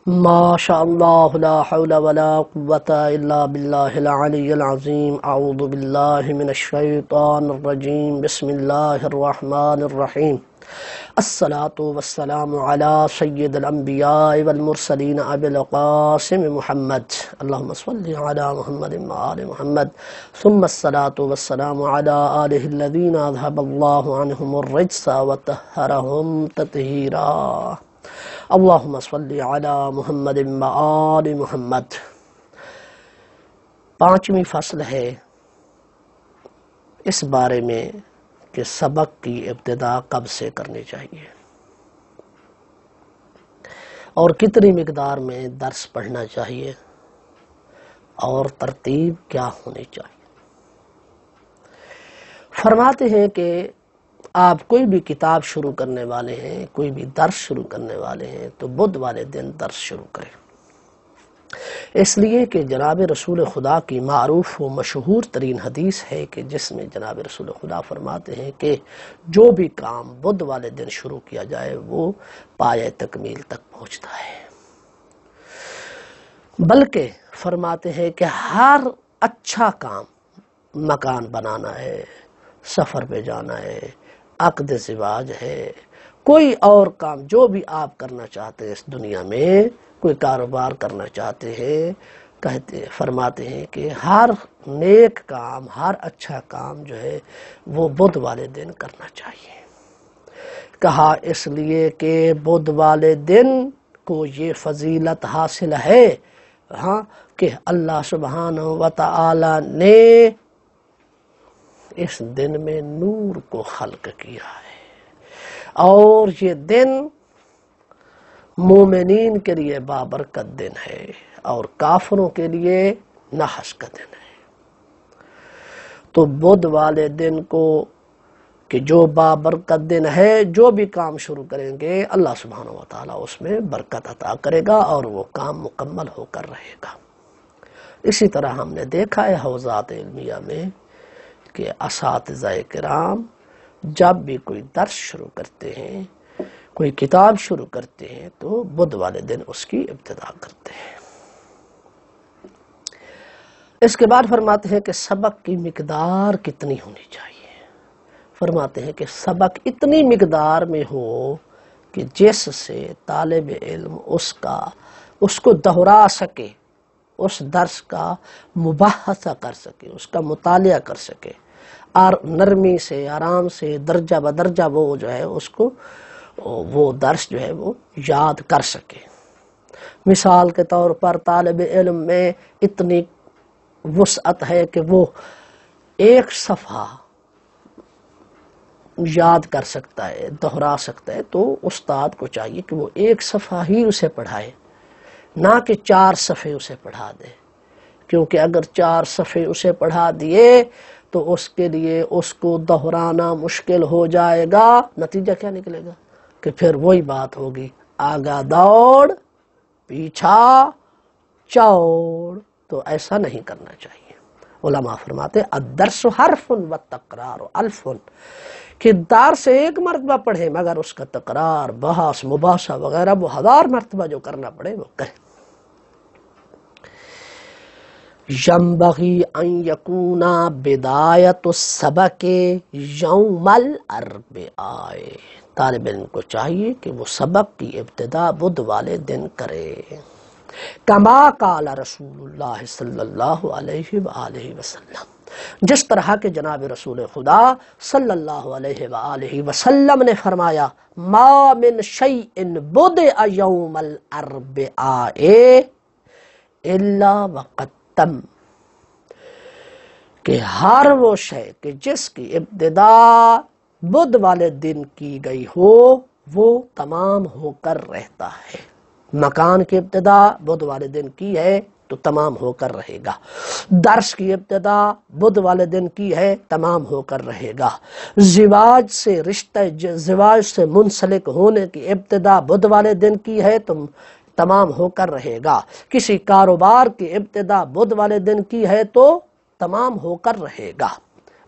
ماشاء اللہ لا حول ولا قوة الا باللہ العلی العظیم اعوذ باللہ من الشیطان الرجیم بسم اللہ الرحمن الرحیم الصلاة والسلام علی سید الانبیاء والمرسلین ابی القاسم محمد اللہم صلی علی محمد وآل محمد ثم الصلاة والسلام علی آلہ الذین اذهب اللہ عنہم الرجس وطہرہم تطہیرا اللہم صلی علی محمد وآل محمد۔ پانچویں فصل ہے اس بارے میں کہ سبق کی ابتدا کب سے کرنی چاہیے اور کتنی مقدار میں درس پڑھنا چاہیے اور ترتیب کیا ہونی چاہیے۔ فرماتے ہیں کہ آپ کوئی بھی کتاب شروع کرنے والے ہیں، کوئی بھی درس شروع کرنے والے ہیں تو بدھ والے دن درس شروع کریں، اس لیے کہ جناب رسول خدا کی معروف و مشہور ترین حدیث ہے کہ جس میں جناب رسول خدا فرماتے ہیں کہ جو بھی کام بدھ والے دن شروع کیا جائے وہ پایہ تکمیل تک پہنچتا ہے، بلکہ فرماتے ہیں کہ ہر اچھا کام، مکان بنانا ہے، سفر پہ جانا ہے، عقد زواج ہے، کوئی اور کام جو بھی آپ کرنا چاہتے ہیں اس دنیا میں، کوئی کاروبار کرنا چاہتے ہیں، فرماتے ہیں کہ ہر نیک کام، ہر اچھا کام جو ہے وہ بدھ والے دن کرنا چاہیے۔ کہا اس لیے کہ بدھ والے دن کو یہ فضیلت حاصل ہے کہ اللہ سبحانہ وتعالی نے اس دن میں نور کو خلق کیا ہے، اور یہ دن مومنین کے لیے بابرکت دن ہے اور کافروں کے لیے نحس کا دن ہے۔ تو بدھ والے دن کو کہ جو بابرکت دن ہے، جو بھی کام شروع کریں گے اللہ سبحانہ وتعالی اس میں برکت عطا کرے گا اور وہ کام مکمل ہو کر رہے گا۔ اسی طرح ہم نے دیکھا ہے حوزات علمیہ میں کہ اساتذہ کرام جب بھی کوئی درس شروع کرتے ہیں، کوئی کتاب شروع کرتے ہیں تو بدھ والے دن اس کی ابتدا کرتے ہیں۔ اس کے بعد فرماتے ہیں کہ سبق کی مقدار کتنی ہونی چاہیے۔ فرماتے ہیں کہ سبق اتنی مقدار میں ہو کہ جس سے طالب علم اس کو دہرا سکے، اس درس کا مباحثہ کر سکے، اس کا مطالعہ کر سکے، اور نرمی سے، آرام سے، درجہ بدرجہ وہ جو ہے اس کو وہ درس جو ہے وہ یاد کر سکے۔ مثال کے طور پر طالب علم میں اتنی وسعت ہے کہ وہ ایک صفحہ یاد کر سکتا ہے، دہرا سکتا ہے، تو استاد کو چاہیے کہ وہ ایک صفحہ ہی اسے پڑھائے، نہ کہ 4 صفحے اسے پڑھا دے، کیونکہ اگر 4 صفحے اسے پڑھا دیے تو اس کے لیے اس کو دہرانا مشکل ہو جائے گا۔ نتیجہ کیا نکلے گا کہ پھر وہی بات ہوگی، آگا دوڑ پیچھا چوڑ، تو ایسا نہیں کرنا چاہیے۔ علماء فرماتے الدرس حرف والتکرار الف، کہ درس ایک مرتبہ پڑھیں مگر اس کا تکرار، بحث، مباحثہ وغیرہ وہ 1000 مرتبہ جو کرنا پڑے وہ کریں۔ ينبغي أن يكون بداية السبق يوم الاربعاء، طالب علم کو چاہیے کہ وہ سبق کی ابتدا بدھ والے دن کرے، كما قال رسول اللہ صلی اللہ علیہ وآلہ وسلم، جس طرح کہ جناب رسول خدا صلی اللہ علیہ وآلہ وسلم نے فرمایا، ما من شيء بدأ يوم الاربعاء الا وقد، کہ ہر وہ شے کہ جس کی ابتدا بدھ والے دن کی گئی ہو وہ تمام ہو کر رہتا ہے۔ مکان کی ابتدا بدھ والے دن کی ہے تو تمام ہو کر رہے گا، درس کی ابتدا بدھ والے دن کی ہے تمام ہو کر رہے گا، زواج سے زواج سے منسلک ہونے کی ابتدا بدھ والے دن کی ہے تو تمام ہو کر رہے گا، کسی کاروبار کی ابتدا بدھ والے دن کی ہے تو تمام ہو کر رہے گا،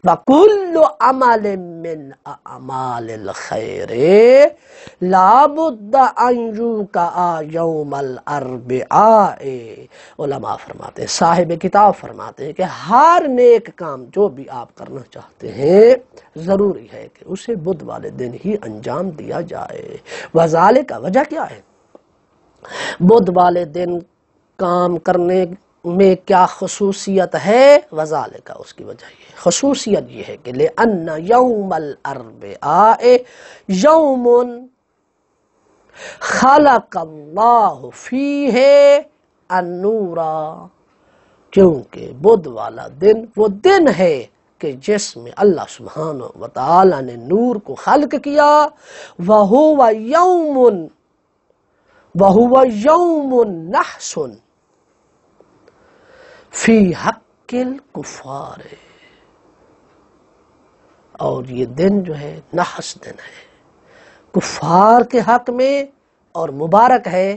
وَكُلُّ عَمَلٍ مِّنْ أَعْمَالِ الْخَيْرِ لَا بُدَّ أَنْ يُوقَعَ يَوْمَ الْأَرْبِعَاءِ۔ علماء فرماتے ہیں، صاحب کتاب فرماتے ہیں کہ ہر نیک کام جو بھی آپ کرنا چاہتے ہیں ضروری ہے کہ اسے بدھ والے دن ہی انجام دیا جائے۔ وذالک، وجہ کیا ہے؟ بدھ والے دن کام کرنے میں کیا خصوصیت ہے؟ وذالک، اس کی وجہ یہ خصوصیت یہ ہے کہ لأن یوم الاربعاء یوم خلق اللہ فیہ النور، کیونکہ بدھ والا دن وہ دن ہے کہ جس میں اللہ سبحانہ وتعالی نے نور کو خلق کیا۔ وَهُوَ يَوْمٌ نَحْسٌ فی حق الکفار، اور یہ دن جو ہے نحس دن ہے کفار کے حق میں، اور مبارک ہے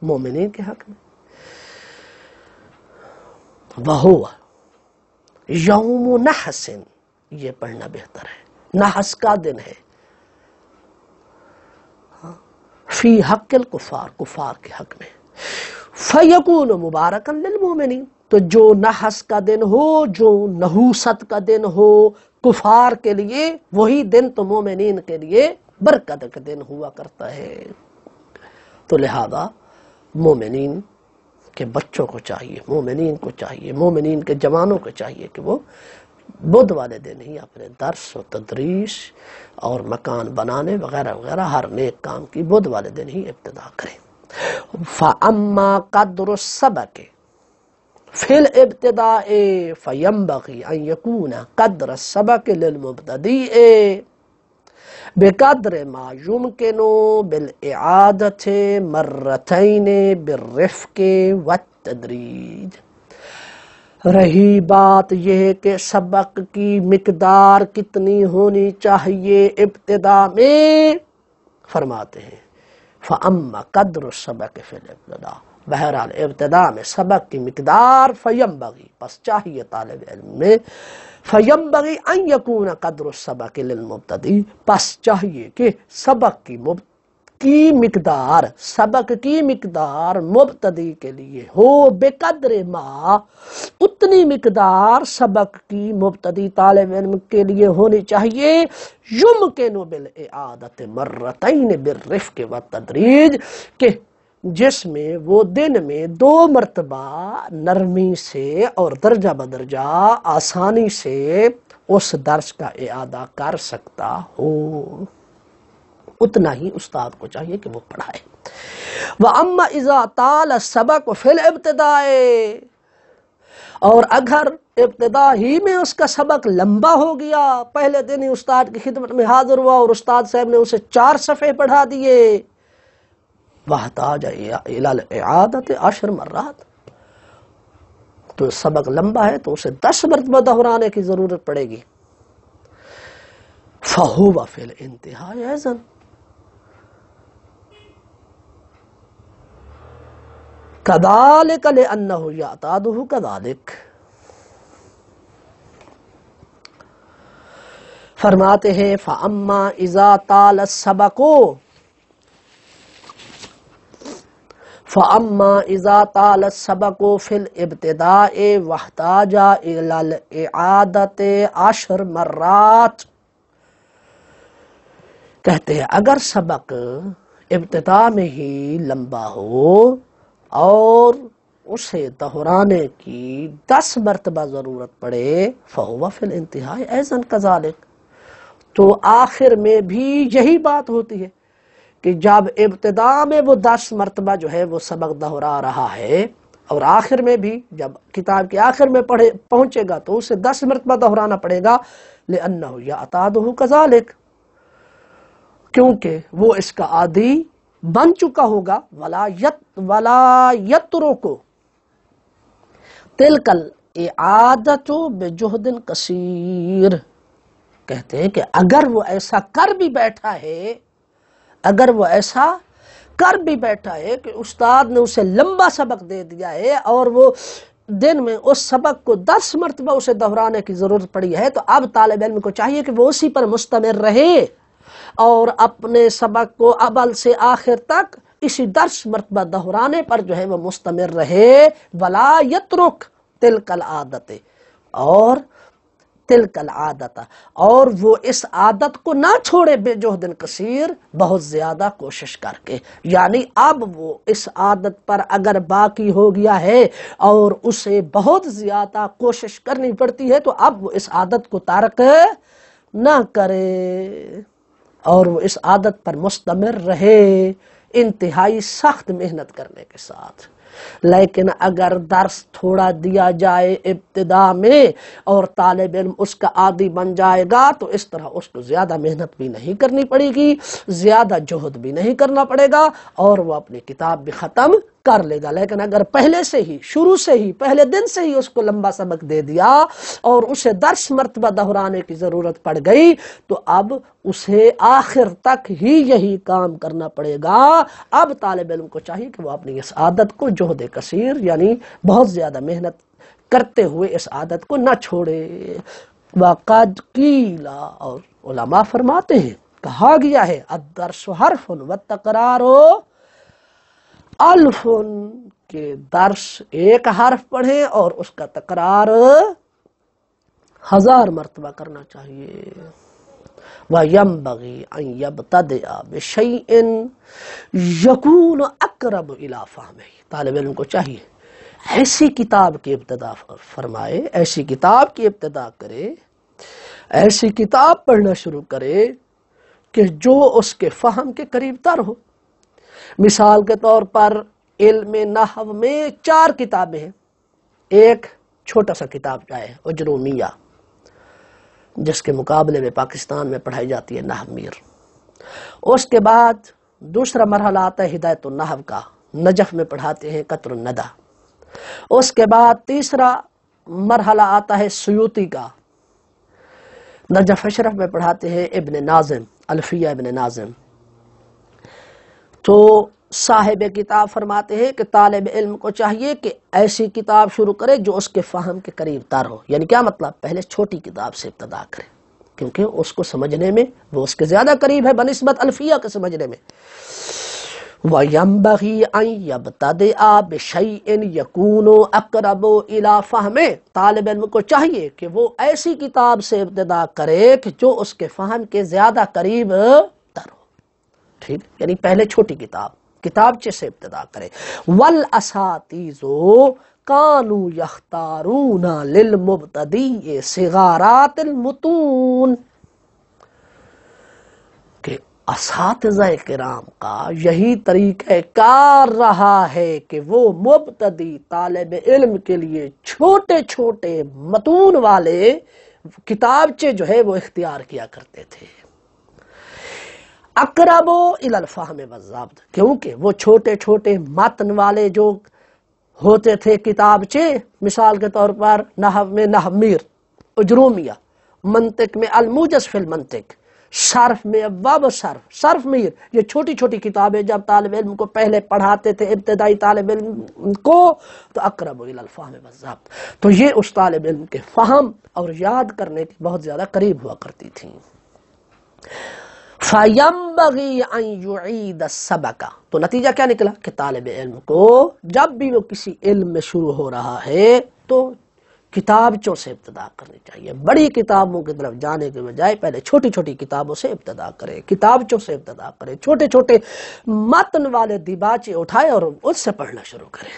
مومنین کے حق میں۔ وَهُوَ یوم نحس، یہ پڑھنا بہتر ہے، نحس کا دن ہے فی حق الکفار، کفار کے حق میں۔ فَيَكُونُ مُبَارَكًا لِلْمُؤْمِنِينَ، تو جو نحس کا دن ہو، جو نحوست کا دن ہو کفار کے لیے، وہی دن تو مومنین کے لیے برکت کا دن ہوا کرتا ہے۔ تو لہذا مومنین کے بچوں کو چاہیے، مومنین کو چاہیے، مومنین کے جوانوں کو چاہیے کہ وہ بدھ والے دن ہی اپنے درس و تدریس اور مکان بنانے وغیرہ وغیرہ ہر نیک کام کی بدھ والے دن ہی ابتدا کریں۔ فَأَمَّا قَدْرُ السَّبَقِ فِي الْإِبْتِدَاءِ فَيَنْبَغِي أَنْ يَكُونَ قَدْرَ السَّبَقِ لِلْمُبْتَدِئِ بِقَدْرِ مَا يُمْكِنُ بِالْإِعَادَةِ مَرَّتَيْنِ بِالرِّفْقِ وَالتَّدْرِيجِ۔ رہی بات یہ کہ سبق کی مقدار کتنی ہونی چاہیے ابتدا میں، فرماتے ہیں فَأَمَّا قَدْرُ السَّبَقِ فِي الْإِبْتِدَاءِ، بہرحال ابتدا میں سبق کی مقدار، فَيَنْبَغِي، پس چاہیے طالب علم میں، فَيَنْبَغِي أَنْ يَكُونَ قَدْرُ السَّبَقِ لِلْمُبْتَدِئِ، پس چاہیے کہ سبق کی مقدار، سبق کی مقدار مبتدی کے لیے ہو، بقدر ما، اتنی مقدار سبق کی مبتدی طالب علم کے لیے ہونی چاہیے، یمکن بالاعادۃ مرتین بالرفق والتدریج، کہ جس میں وہ دن میں 2 مرتبہ نرمی سے اور درجہ بدرجہ آسانی سے اس درس کا اعادہ کر سکتا ہو، اتنا ہی استاد کو چاہیے کہ وہ پڑھائے۔ وَأَمَّا إِذَا طَالَ السَّبَقُ فِي الْإِبْتِدَاءِ، اور اگر ابتدا ہی میں اس کا سبق لمبا ہو گیا، پہلے دن ہی استاد کی خدمت میں حاضر ہوا اور استاد صاحب نے اسے 4 صفحے پڑھا دیے، وَاحْتَاجَ إِلَى الْإِعَادَةِ 10 مرات، تو سبق لمبا ہے تو اسے 10 مرتبہ دہرانے کی ضرورت پڑے گی۔ فَهُوَ فِي الْإِنْتِهَاءِ أَيْضًا، كَذَلِكَ لِأَنَّهُ يَعْتَادُهُ كَذَلِكَ، فرماتے ہیں فَأَمَّا إِذَا طَالَ السَّبَقُ، فَأَمَّا إِذَا طَالَ السَّبَقُ فِي الْإِبْتِدَاءِ وَاحْتَاجَ إِلَى الْإِعَادَةِ 10 مرات، کہتے ہیں اگر سبق ابتدا میں ہی لمبا ہو اور اسے دہرانے کی 10 مرتبہ ضرورت پڑے، فَهُوَ فِي الْإِنْتِهَاءِ أَيْضًا كَذَلِكَ، تو آخر میں بھی یہی بات ہوتی ہے کہ جب ابتدا میں وہ 10 مرتبہ جو ہے وہ سبق دہرا رہا ہے، اور آخر میں بھی جب کتاب کے آخر میں پہنچے گا تو اسے 10 مرتبہ دہرانا پڑے گا، لِأَنَّهُ يَعْتَادُهُ كَذَلِكَ، کیونکہ وہ اس کا عادی بن چکا ہوگا۔ وَلَا يَتْرُكُ تِلْكَ الْإِعَادَةُ بِجُهْدٍ كَثِيرٍ، کہتے ہیں کہ اگر وہ ایسا کر بھی بیٹھا ہے، اگر وہ ایسا کر بھی بیٹھا ہے کہ استاد نے اسے لمبا سبق دے دیا ہے اور وہ دن میں اس سبق کو 10 مرتبہ اسے دہرانے کی ضرورت پڑی ہے تو اب طالب علم کو چاہیے کہ وہ اسی پر مستمر رہے اور اپنے سبق کو اول سے آخر تک اسی 10 مرتبہ دہرانے پر جو ہے وہ مستمر رہے. ولا یترک تلک العادت اور تلک العادت اور وہ اس عادت کو نہ چھوڑے بے جہد کثیر بہت زیادہ کوشش کر کے. یعنی اب وہ اس عادت پر اگر باقی ہو گیا ہے اور اسے بہت زیادہ کوشش کرنی پڑتی ہے تو اب وہ اس عادت کو ترک نہ کرے اور وہ اس عادت پر مستمر رہے انتہائی سخت محنت کرنے کے ساتھ. لیکن اگر درس تھوڑا دیا جائے ابتدا میں اور طالب علم اس کا عادی بن جائے گا تو اس طرح اس کو زیادہ محنت بھی نہیں کرنی پڑے گی، زیادہ جہد بھی نہیں کرنا پڑے گا اور وہ اپنی کتاب بھی ختم کر لے گا. لیکن اگر پہلے سے ہی شروع سے ہی پہلے دن سے ہی اس کو لمبا سبق دے دیا اور اسے 10 مرتبہ دہرانے کی ضرورت پڑ گئی تو اب اسے آخر تک ہی یہی کام کرنا پڑے گا. اب طالب علم کو چاہیے کہ وہ اپنی اس عادت کو جہد کثیر یعنی بہت زیادہ محنت کرتے ہوئے اس عادت کو نہ چھوڑے. وقد قیل اور علماء فرماتے ہیں کہا گیا ہے الدرس حرف والتکرار الف کے درس ایک حرف پڑھیں اور اس کا تکرار 1000 مرتبہ کرنا چاہیے. وَيَنبَغِي أَن يَبْتَدِئَ بِشَيْءٍ يَكُونُ أَقْرَبُ إِلَى فَهْمِهِ. طالب علم کو چاہیے ایسی کتاب کی ابتدا فرمائے، ایسی کتاب کی ابتدا کرے، ایسی کتاب پڑھنا شروع کرے کہ جو اس کے فہم کے قریب تر ہو. مثال کے طور پر علم نحو میں 4 کتابیں ہیں. ایک چھوٹا سا کتاب ہے اجرومیہ جس کے مقابلے میں پاکستان میں پڑھائی جاتی ہے نحو میر. اس کے بعد دوسرا مرحلہ آتا ہے ہدایت النحو کا، نجف میں پڑھاتے ہیں قطر الندى. اس کے بعد تیسرا مرحلہ آتا ہے سیوطی کا، نجف اشرف میں پڑھاتے ہیں ابن ناظم الفیہ ابن ناظم. تو صاحب کتاب فرماتے ہیں کہ طالب علم کو چاہیے کہ ایسی کتاب شروع کرے جو اس کے فہم کے قریب تر ہو. یعنی کیا مطلب؟ پہلے چھوٹی کتاب سے ابتدا کرے کیونکہ اس کو سمجھنے میں وہ اس کے زیادہ قریب ہے بنسبت الفیہ کے سمجھنے میں. وَيَنبَغِي أَن يَبْتَدِئَ بِشَيْءٍ يَكُونُ أَقْرَبُ إِلَى فَهْمِهِ. طالب علم کو چاہیے کہ وہ ایسی کتاب سے ابتدا کرے کہ جو اس کے فہم کے زیادہ قریب تر ہو. ٹھیک، یعنی پہلے چھوٹی کتابچے سے ابتدا کرے. وَالْأَسَاتِذُ كَانُوا يَخْتَارُونَ لِلْمُبْتَدِئِ صِغَارَاتِ الْمُتُونِ. کہ اساتذہ کرام کا یہی طریقہ کار رہا ہے کہ وہ مبتدی طالب علم کے لیے چھوٹے چھوٹے متون والے کتابچے جو ہے وہ اختیار کیا کرتے تھے. اقرب الی الفہم والضبط، کیونکہ وہ چھوٹے چھوٹے متن والے جو ہوتے تھے کتابچے، مثال کے طور پر نحو میں نحو میر، اجرومیہ، منطق میں الموجز فی المنطق، صرف میں ابواب صرف، صرف میر. یہ چھوٹی چھوٹی کتابیں جب طالب علم کو پہلے پڑھاتے تھے ابتدائی طالب علم کو تو اقرب الی الفہم والضبط، تو یہ اس طالب علم کے فہم اور یاد کرنے کی بہت زیادہ قریب ہوا کرتی تھیں. فَيَنبَغِي أَن يُعِيدَ السَّبَقَ. تو نتیجہ کیا نکلا کہ طالب علم کو جب بھی وہ کسی علم میں شروع ہو رہا ہے تو کتابچوں سے ابتدا کرنی چاہیے. بڑی کتابوں کی طرف جانے کے بجائے پہلے چھوٹی چھوٹی کتابوں سے ابتدا کرے، کتابچوں سے ابتدا کرے، چھوٹے چھوٹے متن والے دیباچے اٹھائے اور اس سے پڑھنا شروع کرے.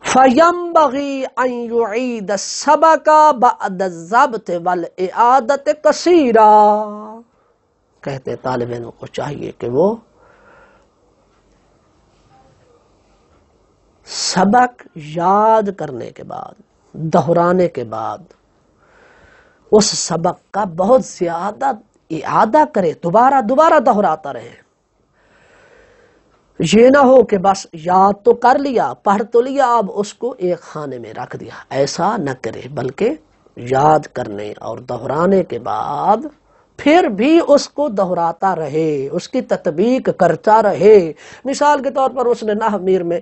فَيَنبَغِي أَن يُعِيدَ السَّبَقَ بَعْدَ الضَّبْطِ وَالْإِعَادَةِ كَثِيرًا. کہتے ہیں طالب علم کو چاہیے کہ وہ سبق یاد کرنے کے بعد، دہرانے کے بعد اس سبق کا بہت زیادہ اعادہ کرے، دوبارہ دوبارہ دہراتا رہے. یہ نہ ہو کہ بس یاد تو کر لیا، پڑھ تو لیا، اب اس کو ایک خانے میں رکھ دیا. ایسا نہ کرے، بلکہ یاد کرنے اور دہرانے کے بعد پھر بھی اس کو دہراتا رہے، اس کی تطبیق کرتا رہے۔ مثال کے طور پر اس نے نحو میر میں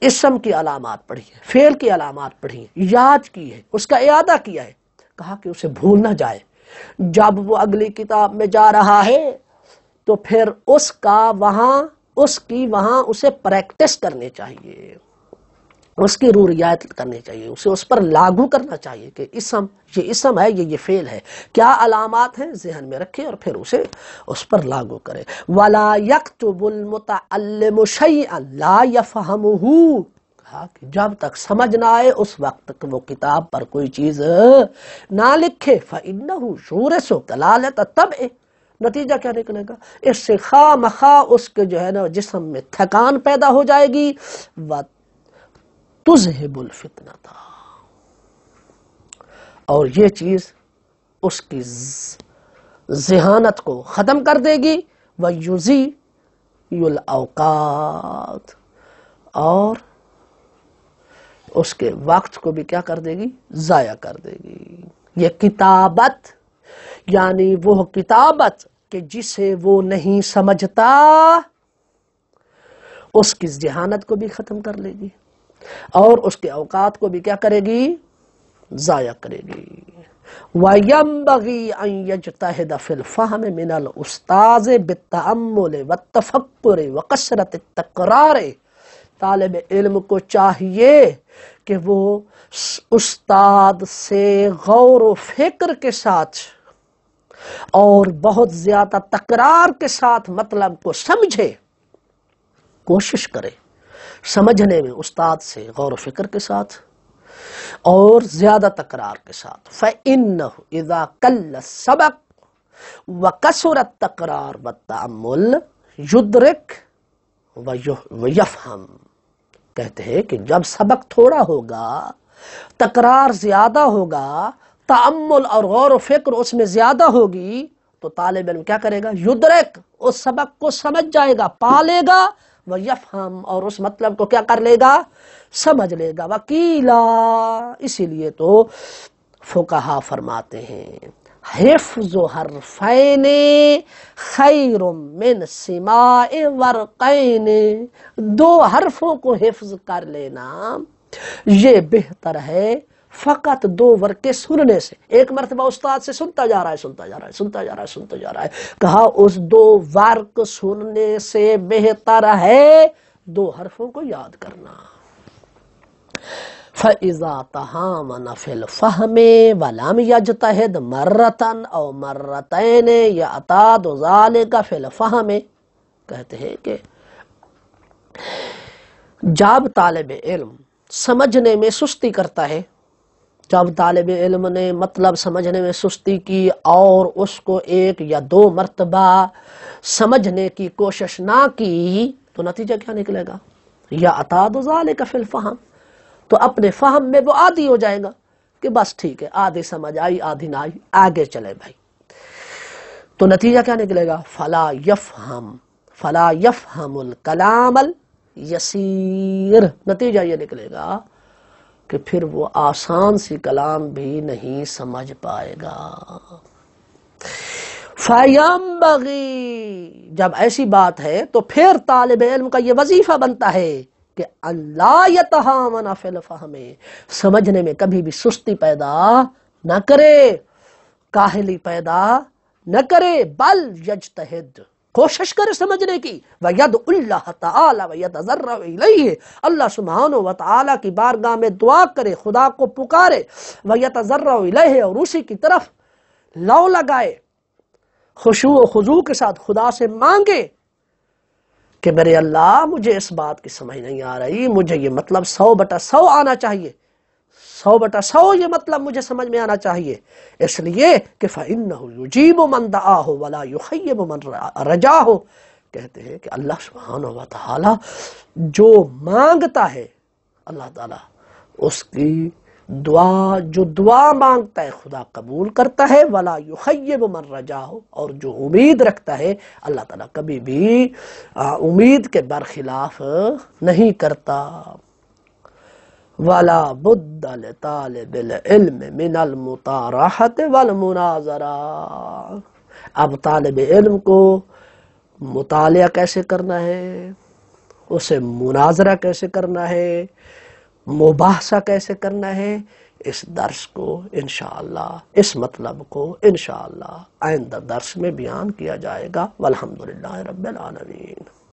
اسم کی علامات پڑھی ہے، فعل کی علامات پڑھی ہیں، یاد کی ہے، اس کا اعادہ کیا ہے، کہا کہ اسے بھول نہ جائے۔ جب وہ اگلی کتاب میں جا رہا ہے تو پھر اس کی وہاں اسے پریکٹس کرنی چاہیے، اس کی رعایت کرنی چاہیے، اسے اس پر لاگو کرنا چاہیے کہ یہ اسم ہے، یہ فعل ہے، کیا علامات ہیں ذہن میں رکھے اور پھر اسے اس پر لاگو کرے۔ وَلَا يَكْتُبُ الْمُتَعَلِّمُ شَيْئًا لَا يَفْهَمُهُ، کہا کہ جب تک سمجھ نہ آئے اس وقت تک وہ کتاب پر کوئی چیز نہ لکھے۔ فَإِنَّهُ يُورِثُ دَلَالَةَ الطَّبْعِ، نتیجہ کیا نکلے گا؟ اس سے خواہ مخواہ اس کے جو ہے نا جسم میں تھکان پیدا ہو جائے گی۔ تُذْهِبُ الْفِتْنَةَ، اور یہ چیز اس کی ذہانت کو ختم کر دے گی۔ وَيُضِيعُ الْأَوْقَاتَ، اور اس کے وقت کو بھی کیا کر دے گی؟ ضائع کر دے گی۔ یہ کتابت یعنی وہ کتابت کہ جسے وہ نہیں سمجھتا اس کی ذہانت کو بھی ختم کر لے گی اور اس کے اوقات کو بھی کیا کرے گی؟ ضائع کرے گی۔ وَيَنبَغِي أَن يَجْتَهِدَ فِي الْفَهْمِ مِنَ الْأُسْتَاذِ بِالتَّأَمُّلِ وَالتَّفَكُّرِ وَكَثْرَةِ التَّكْرَارِ، طالب علم کو چاہیے کہ وہ استاد سے غور و فکر کے ساتھ اور بہت زیادہ تکرار کے ساتھ مطلب کو سمجھے، کوشش کرے سمجھنے میں، استاد سے غور و فکر کے ساتھ اور زیادہ تکرار کے ساتھ۔ فَإِنَّهُ إِذَا قَلَّ السَّبَقُ وَكَثُرَ التَّكْرَارُ وَالتَّأَمُّلُ يُدْرِكُ وَيَفْهَمُ، کہتے ہیں کہ جب سبق تھوڑا ہوگا، تکرار زیادہ ہوگا، تأمل اور غور و فکر اس میں زیادہ ہوگی تو طالب علم کیا کرے گا؟ یدرک، اس سبق کو سمجھ جائے گا، پا لے گا، ویفہم، اور اس مطلب کو کیا کر لے گا؟ سمجھ لے گا۔ وکیلا، اسی لیے تو فقہا فرماتے ہیں حفظ حرفین خیر من سماع ورقین، دو حرفوں کو حفظ کر لینا یہ بہتر ہے فقط دو ورقے سننے سے۔ ایک مرتبہ استاد سے سنتا جا رہا ہے، کہا اس دو ورق سننے سے بہتر ہے دو حرفوں کو یاد کرنا۔ فَإِذَا تَهَامَنَ فِي الْفَهْمِ وَلَمْ يَجْتَهِدْ مَرَّةً أَوْ مَرَّتَيْنِ يَعْتَادُ ذَلِكَ فِي الْفَهْمِ، کہتے ہیں کہ جب طالب علم سمجھنے میں سستی کرتا ہے، جب طالب علم نے مطلب سمجھنے میں سستی کی اور اس کو ایک یا دو مرتبہ سمجھنے کی کوشش نہ کی تو نتیجہ کیا نکلے گا؟ يَعْتَادُ ذَلِكَ فِي الْفَهْمِ، تو اپنے فہم میں وہ عادی ہو جائے گا کہ بس ٹھیک ہے، آدھی سمجھ آئی آدھی نہ آئی، آگے چلے بھائی۔ تو نتیجہ کیا نکلے گا؟ فلا يفهم الکلام الیسیر، نتیجہ یہ نکلے گا کہ پھر وہ آسان سی کلام بھی نہیں سمجھ پائے گا۔ فَيَنبَغِي، جب ایسی بات ہے تو پھر طالب علم کا یہ وظیفہ بنتا ہے کہ اللہ یتہامن فی الفہم، سمجھنے میں کبھی بھی سستی پیدا نہ کرے، کاہلی پیدا نہ کرے، بل یجتہد، کوشش کرے سمجھنے کی، وَيَدْعُ اللَّهَ تَعَالَى وَيَتَضَرَّعُ إِلَيْهِ، اللہ سبحانہ وتعالی کی بارگاہ میں دعا کرے، خدا کو پکارے، وَيَتَضَرَّعُ إِلَيْهِ، اور اسی کی طرف لو لگائے، خشوع و خضوع کے ساتھ خدا سے مانگے کہ میرے اللہ مجھے اس بات کی سمجھ نہیں آ رہی، مجھے یہ مطلب 100/100 آنا چاہیے، 100/100 یہ مطلب مجھے سمجھ میں آنا چاہیے، اس لیے کہ فَإِنَّهُ يُجِيبُ مَن دَعَاهُ وَلَا يُخَيِّبُ مَن رَجَاهُ، کہتے ہیں کہ اللہ سبحانہ وتعالی جو مانگتا ہے اللہ تعالیٰ اس کی دعا، جو دعا مانگتا ہے خدا قبول کرتا ہے، وَلَا يُخَيِّبُ مَن رَجَاهُ، اور جو امید رکھتا ہے اللہ تعالیٰ کبھی بھی امید کے برخلاف نہیں کرتا۔ وَلَا بُدَّ لِطَالِبِ الْعِلْمِ مِنَ الْمُطَارَحَةِ وَالْمُنَاظَرَةِ، اب طالب علم کو مطالعہ کیسے کرنا ہے، اسے مناظرہ کیسے کرنا ہے، مباحثہ کیسے کرنا ہے، اس درس کو انشاءاللہ، اس مطلب کو انشاءاللہ آئندہ درس میں بیان کیا جائے گا۔ والحمدللہ رب العالمین۔